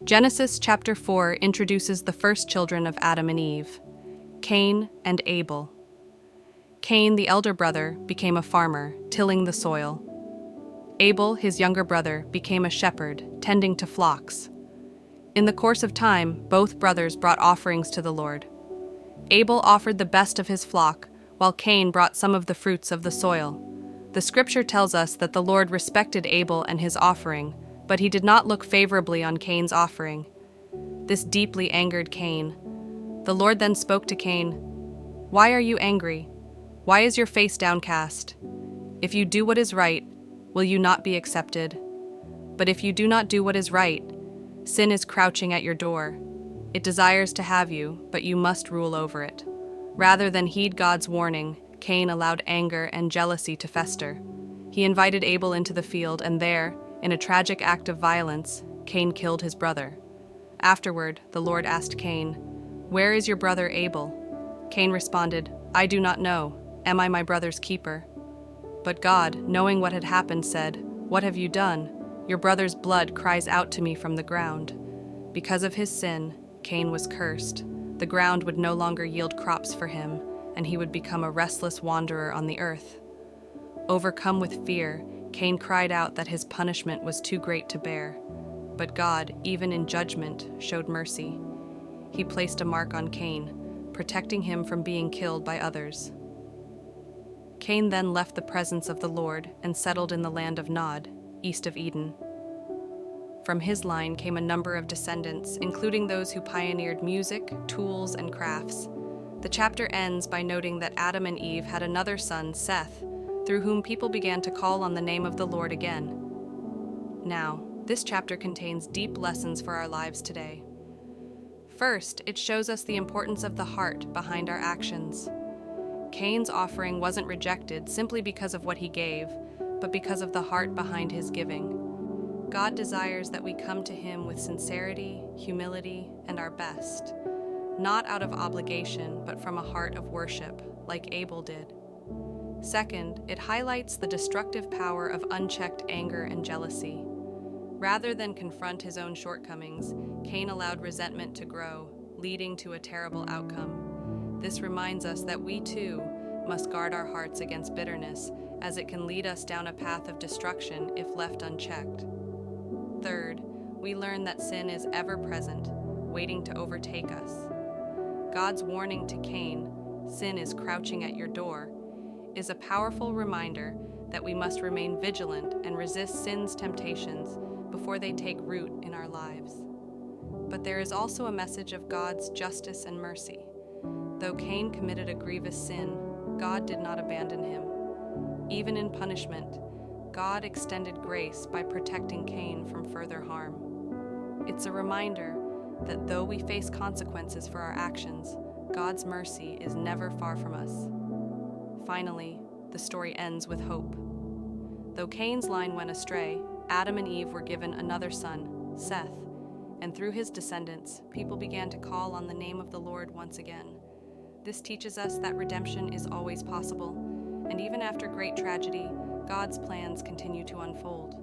Genesis chapter 4 introduces the first children of Adam and Eve, Cain and Abel. Cain, the elder brother, became a farmer, tilling the soil. Abel, his younger brother, became a shepherd, tending to flocks. In the course of time, both brothers brought offerings to the Lord. Abel offered the best of his flock, while Cain brought some of the fruits of the soil. The scripture tells us that the Lord respected Abel and his offering, but he did not look favorably on Cain's offering. This deeply angered Cain. The Lord then spoke to Cain, "Why are you angry? Why is your face downcast? If you do what is right, will you not be accepted? But if you do not do what is right, sin is crouching at your door. It desires to have you, but you must rule over it." Rather than heed God's warning, Cain allowed anger and jealousy to fester. He invited Abel into the field, and there, in a tragic act of violence, Cain killed his brother. Afterward, the Lord asked Cain, "Where is your brother Abel?" Cain responded, "I do not know. Am I my brother's keeper?" But God, knowing what had happened, said, "What have you done? Your brother's blood cries out to me from the ground." Because of his sin, Cain was cursed. The ground would no longer yield crops for him, and he would become a restless wanderer on the earth. Overcome with fear, Cain cried out that his punishment was too great to bear. But God, even in judgment, showed mercy. He placed a mark on Cain, protecting him from being killed by others. Cain then left the presence of the Lord and settled in the land of Nod, east of Eden. From his line came a number of descendants, including those who pioneered music, tools, and crafts. The chapter ends by noting that Adam and Eve had another son, Seth, through whom people began to call on the name of the Lord again. Now, this chapter contains deep lessons for our lives today. First, it shows us the importance of the heart behind our actions. Cain's offering wasn't rejected simply because of what he gave, but because of the heart behind his giving. God desires that we come to him with sincerity, humility, and our best, not out of obligation, but from a heart of worship, like Abel did. Second, it highlights the destructive power of unchecked anger and jealousy. Rather than confront his own shortcomings, Cain allowed resentment to grow, leading to a terrible outcome. This reminds us that we too must guard our hearts against bitterness, as it can lead us down a path of destruction if left unchecked. Third, we learn that sin is ever present, waiting to overtake us. God's warning to Cain, "Sin is crouching at your door," is a powerful reminder that we must remain vigilant and resist sin's temptations before they take root in our lives. But there is also a message of God's justice and mercy. Though Cain committed a grievous sin, God did not abandon him. Even in punishment, God extended grace by protecting Cain from further harm. It's a reminder that though we face consequences for our actions, God's mercy is never far from us. Finally, the story ends with hope. Though Cain's line went astray, Adam and Eve were given another son, Seth, and through his descendants, people began to call on the name of the Lord once again. This teaches us that redemption is always possible, and even after great tragedy, God's plans continue to unfold.